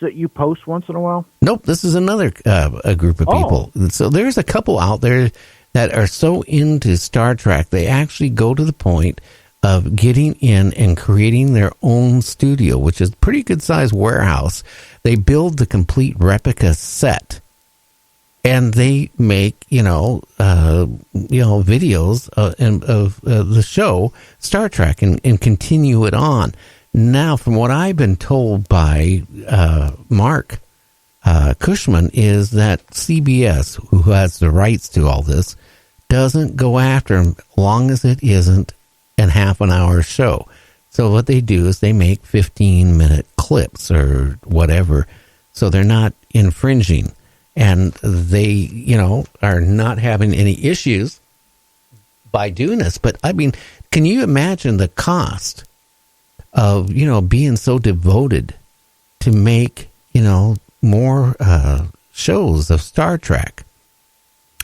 that you post once in a while? Nope, this is another a group of people. So there's a couple out there that are so into Star Trek, they actually go to the point of getting in and creating their own studio, which is a pretty good-sized warehouse. They build the complete replica set, and they make, videos of the show Star Trek and continue it on. Now, from what I've been told by Mark Cushman, is that CBS, who has the rights to all this, doesn't go after them as long as it isn't a half an hour show. So what they do is they make 15-minute clips or whatever, so they're not infringing, and they, are not having any issues by doing this. But I mean, can you imagine the cost of, being so devoted to make, more shows of Star Trek?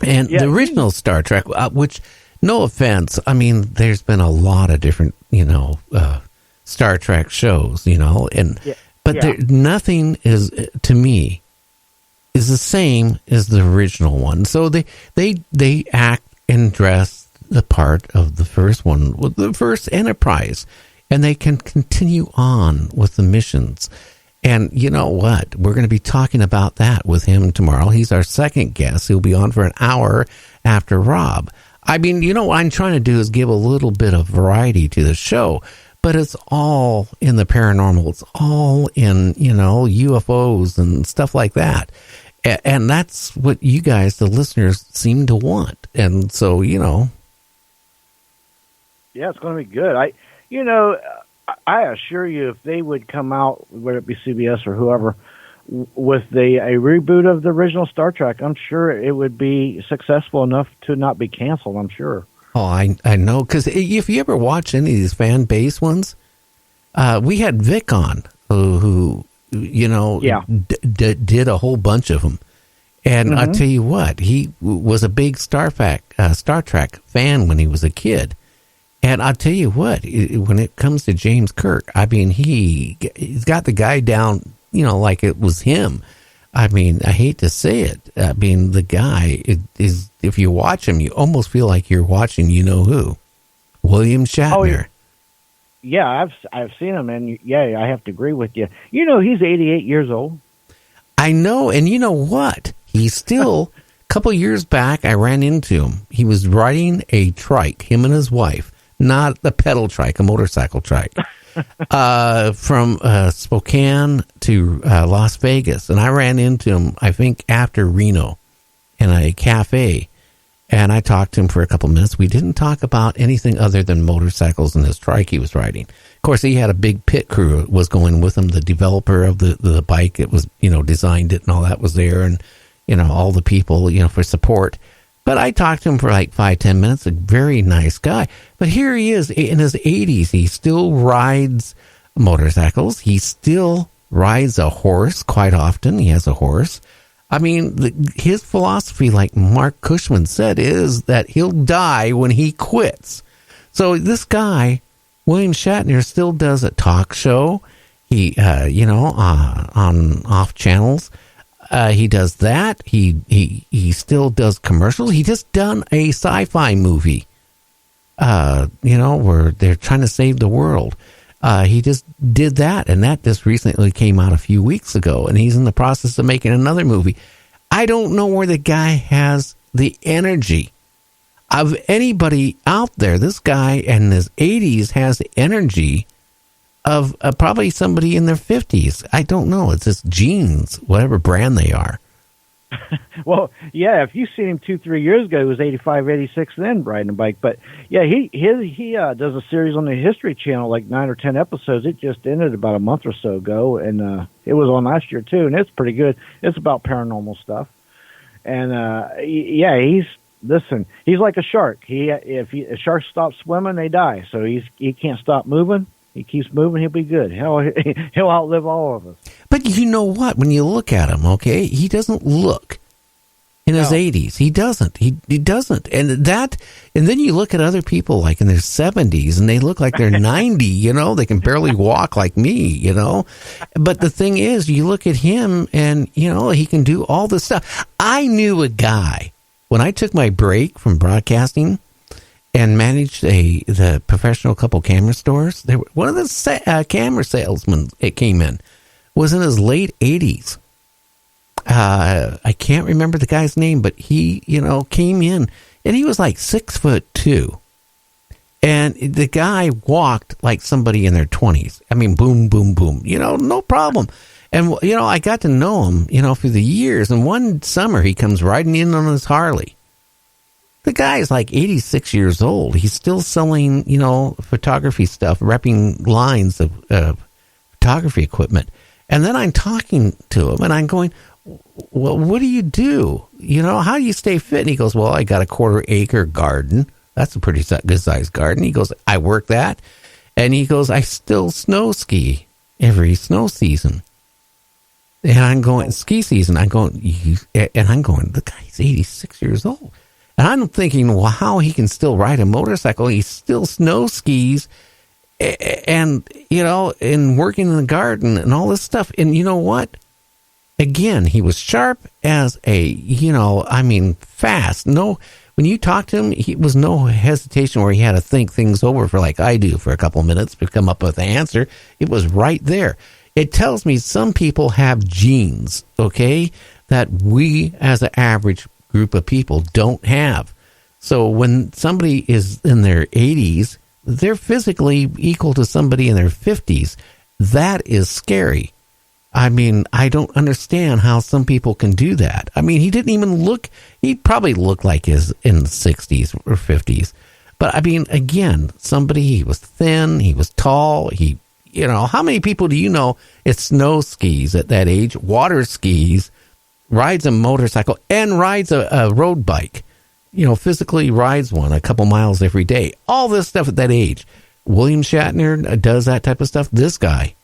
And the original Star Trek, which, no offense, I mean, there's been a lot of different, Star Trek shows, nothing is, to me, is the same as the original one. So they act and dress the part of the first one, with the first Enterprise, and they can continue on with the missions. And you know what? We're going to be talking about that with him tomorrow. He's our second guest. He'll be on for an hour after Rob. I mean, what I'm trying to do is give a little bit of variety to the show, but it's all in the paranormal. It's all in, UFOs and stuff like that. And that's what you guys, the listeners, seem to want. And so, Yeah, it's going to be good. I assure you, if they would come out, whether it be CBS or whoever, with a reboot of the original Star Trek, I'm sure it would be successful enough to not be canceled, I'm sure. Oh, I know, because if you ever watch any of these fan base ones, we had Vic on, who did a whole bunch of them. And I'll tell you what, he was a big Star Trek fan when he was a kid. And I'll tell you what, when it comes to James Kirk, I mean, he's got the guy down, like it was him. I mean, I hate to say it. I mean, the guy is, if you watch him, you almost feel like you're watching, who? William Shatner. Oh, yeah, I've seen him, and I have to agree with you. He's 88 years old. I know, and you know what? He's still, a couple years back, I ran into him. He was riding a trike, him and his wife. Not the pedal trike, a motorcycle trike, from Spokane to Las Vegas. And I ran into him, I think, after Reno in a cafe. And I talked to him for a couple minutes. We didn't talk about anything other than motorcycles and his trike he was riding. Of course, he had a big pit crew was going with him. The developer of the bike, it was, designed it and all that was there. And, all the people, for support. But I talked to him for like 5-10 minutes, a very nice guy. But here he is in his 80s. He still rides motorcycles. He still rides a horse quite often. He has a horse. I mean, his philosophy, like Mark Cushman said, is that he'll die when he quits. So this guy, William Shatner, still does a talk show. He, on off channels. He does that. He still does commercials. He just done a sci-fi movie, where they're trying to save the world. He just did that, and that just recently came out a few weeks ago, and he's in the process of making another movie. I don't know where the guy has the energy of anybody out there. This guy in his 80s has the energy of probably somebody in their 50s. I don't know. It's just genes, whatever brand they are. Well, yeah, if you've seen him 2-3 years ago, he was 85, 86 then riding a bike. But, yeah, he does a series on the History Channel, like 9 or 10 episodes. It just ended about a month or so ago, and it was on last year, too, and it's pretty good. It's about paranormal stuff. And, he's like a shark. If a shark stops swimming, they die. So he can't stop moving. He keeps moving, he'll be good. He'll outlive all of us. But you know what? When you look at him, okay, he doesn't look in his 80s. He doesn't. He doesn't. And then you look at other people like in their 70s and they look like they're 90, you know, they can barely walk like me, you know. But the thing is, you look at him and, you know, he can do all this stuff. I knew a guy when I took my break from broadcasting and managed the professional couple camera stores. One of the camera salesmen it came in was in his late 80s. I can't remember the guy's name, but he, you know, came in and he was like 6'2", and the guy walked like somebody in their 20s. I mean, boom, boom, boom, you know, no problem. And, you know, I got to know him, you know, through the years. And one summer he comes riding in on his Harley. The guy is like 86 years old. He's still selling, you know, photography stuff, repping lines of photography equipment. And then I'm talking to him and I'm going, well, what do you do? You know, how do you stay fit? And he goes, well, I got a 1/4 acre garden. That's a pretty good sized garden. He goes, I work that. And he goes, I still snow ski every snow season. And I'm going, ski season. I'm going, the guy's 86 years old. And I'm thinking, well, how he can still ride a motorcycle. He still snow skis and, you know, and working in the garden and all this stuff. And you know what? Again, he was sharp as a, you know, I mean, fast. No, when you talk to him, he was no hesitation where he had to think things over for like I do for a couple of minutes to come up with the answer. It was right there. It tells me some people have genes, okay, that we as an average group of people don't have. So when somebody is in their 80s, they're physically equal to somebody in their 50s. That is scary. I mean, I don't understand how some people can do that. I mean, he didn't even look, he probably looked like he's in the 60s or 50s. But I mean, again, he was thin, he was tall, you know, how many people do you know it snow skis at that age, water skis, rides a motorcycle, and rides a road bike? You know, physically rides one a couple miles every day. All this stuff at that age. William Shatner does that type of stuff. This guy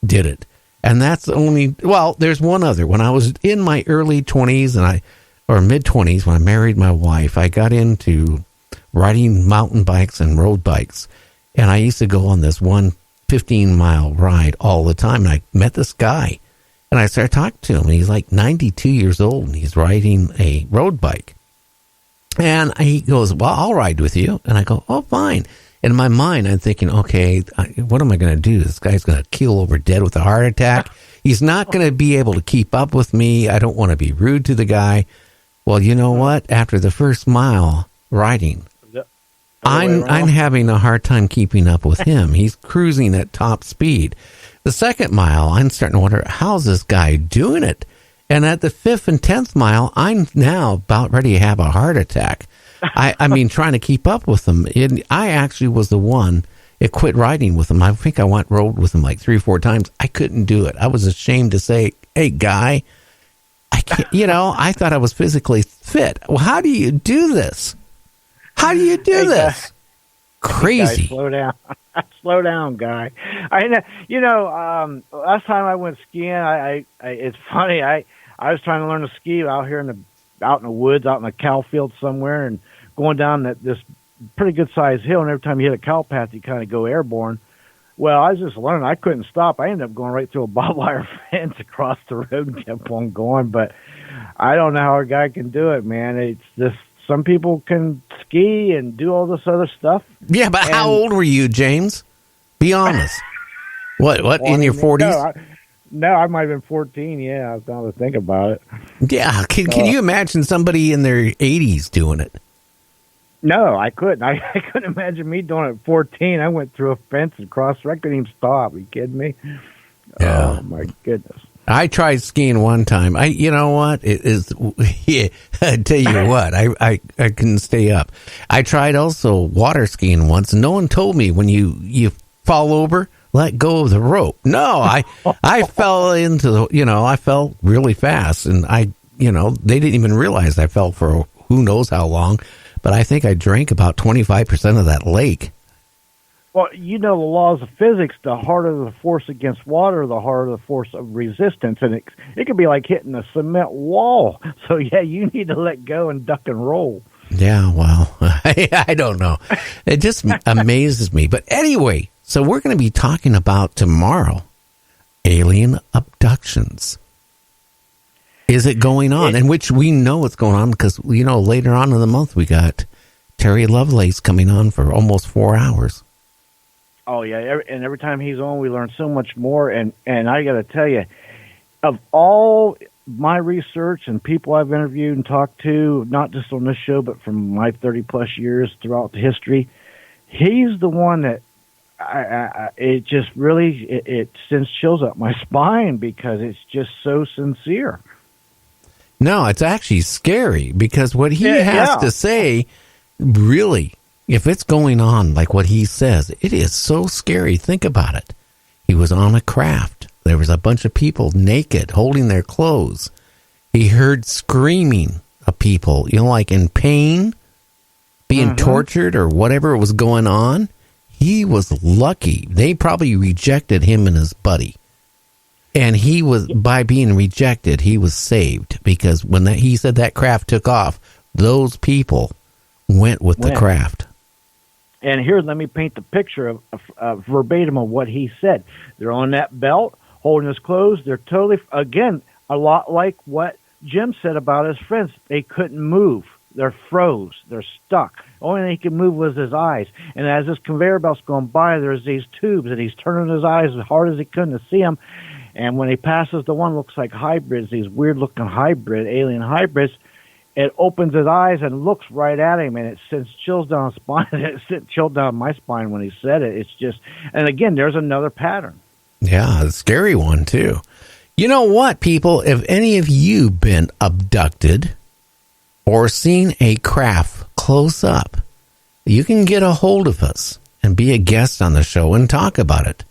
did it. And that's the only, well, there's one other. When I was in my early 20s or mid 20s, when I married my wife, I got into riding mountain bikes and road bikes. And I used to go on this 15-mile ride all the time. And I met this guy and I started talking to him. And he's like 92 years old and he's riding a road bike. And he goes, well, I'll ride with you. And I go, oh, fine. In my mind, I'm thinking, okay, what am I going to do? This guy's going to keel over dead with a heart attack. He's not going to be able to keep up with me. I don't want to be rude to the guy. Well, you know what? After the first mile riding, I'm having a hard time keeping up with him. He's cruising at top speed. The second mile, I'm starting to wonder, how's this guy doing it? And at the 5th and 10th mile, I'm now about ready to have a heart attack. I mean, trying to keep up with him. I actually was the one that quit riding with him. I think I rode with him like 3 or 4 times. I couldn't do it. I was ashamed to say, hey, guy, I can't, you know, I thought I was physically fit. Well, how do you do this? How do you do this? Crazy. Guy, slow down. Slow down, guy. Last time I went skiing, it's funny. I was trying to learn to ski out here out in the woods, out in a cow field somewhere, and going down this pretty good sized hill. And every time you hit a cow path, you kind of go airborne. Well, I was just learning. I couldn't stop. I ended up going right through a barbed wire fence across the road and kept on going. But I don't know how a guy can do it, man. It's just some people can ski and do all this other stuff. Yeah, but how old were you, James? Be honest. What in your 40s? No, I might have been 14. Yeah, I was going to think about it. Yeah, can you imagine somebody in their 80s doing it? No, I couldn't. I couldn't imagine me doing it at 14. I went through a fence and crossed. I couldn't even stop. Are you kidding me? Yeah. Oh my goodness. I tried skiing one time. You know what? It is. Yeah, I tell you what. I couldn't stay up. I tried also water skiing once, and no one told me when you fall over, let go of the rope. No, I fell into I fell really fast, and they didn't even realize I fell for who knows how long, but I think I drank about 25% of that lake. Well, you know the laws of physics. The harder the force against water, the harder the force of resistance, and it could be like hitting a cement wall. So yeah, you need to let go and duck and roll. Yeah, well, I don't know. It just amazes me. But anyway, so we're going to be talking about tomorrow alien abductions. Is it going on? In which we know it's going on because, you know, later on in the month we got Terry Lovelace coming on for almost 4 hours. Oh, yeah, and every time he's on, we learn so much more. And I got to tell you, of all my research and people I've interviewed and talked to, not just on this show, but from my 30-plus years throughout the history, he's the one that it just really, it sends chills up my spine because it's just so sincere. No, it's actually scary because what he has to say, really, if it's going on like what he says, it is so scary. Think about it. He was on a craft. There was a bunch of people naked, holding their clothes. He heard screaming of people, you know, like in pain, being tortured or whatever was going on. He was lucky. They probably rejected him and his buddy. And he was, by being rejected, he was saved because when he said that craft took off, those people went with the craft. And here, let me paint the picture of verbatim of what he said. They're on that belt, holding his clothes. They're totally, again, a lot like what Jim said about his friends. They couldn't move. They're froze. They're stuck. The only thing he could move was his eyes. And as this conveyor belt's going by, there's these tubes, and he's turning his eyes as hard as he could to see them. And when he passes the one looks like hybrids, these weird-looking alien hybrids, it opens his eyes and looks right at him, and it sends chills down his spine. It sent chills down my spine when he said it. It's just, and again, there's another pattern. Yeah, a scary one, too. You know what, people? If any of you been abducted or seen a craft close up, you can get a hold of us and be a guest on the show and talk about it.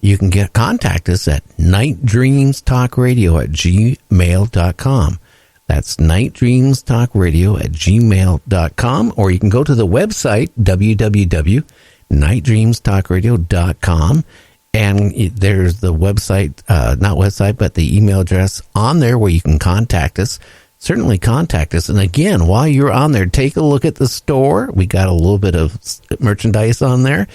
You can contact us at nightdreamstalkradio@gmail.com. That's nightdreamstalkradio@gmail.com, or you can go to the website, www.nightdreamstalkradio.com, and there's the website, not website, but the email address on there where you can contact us. Certainly contact us. And again, while you're on there, take a look at the store. We got a little bit of merchandise on there.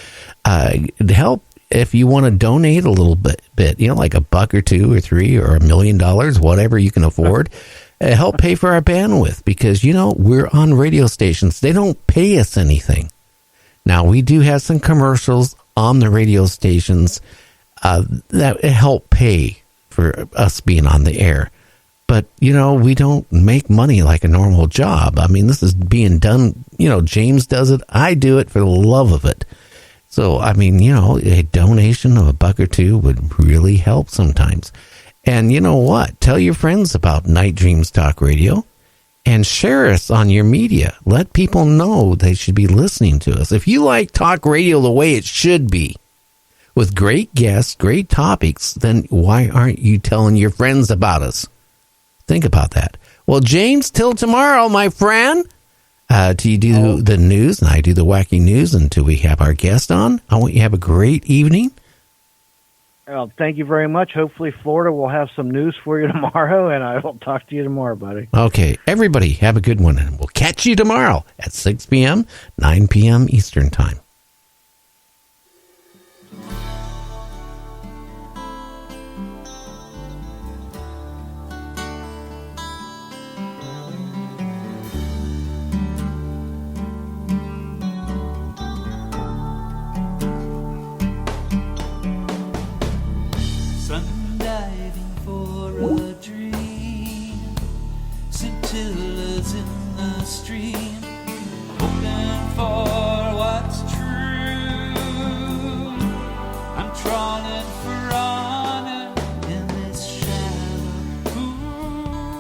Help if you want to donate a little bit, you know, like $1 or $2 or $3 or $1 million, whatever you can afford. Help pay for our bandwidth because, you know, we're on radio stations. They don't pay us anything. Now, we do have some commercials on the radio stations that help pay for us being on the air. But, you know, we don't make money like a normal job. I mean, this is being done, you know, James does it. I do it for the love of it. So, I mean, you know, a donation of $1 or $2 would really help sometimes. And you know what? Tell your friends about Night Dreams Talk Radio and share us on your media. Let people know they should be listening to us. If you like talk radio the way it should be, with great guests, great topics, then why aren't you telling your friends about us? Think about that. Well, James, till tomorrow, my friend. Do you do the news and I do the wacky news until we have our guest on? I want you to have a great evening. Well, thank you very much. Hopefully Florida will have some news for you tomorrow, and I will talk to you tomorrow, buddy. Okay. Everybody have a good one, and we'll catch you tomorrow at 6 p.m., 9 p.m. Eastern Time.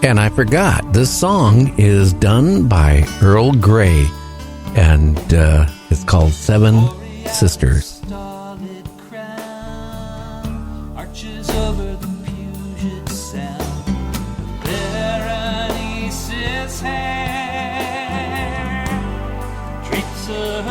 And I forgot, this song is done by Earl Grey, and it's called Seven Sisters. Treats her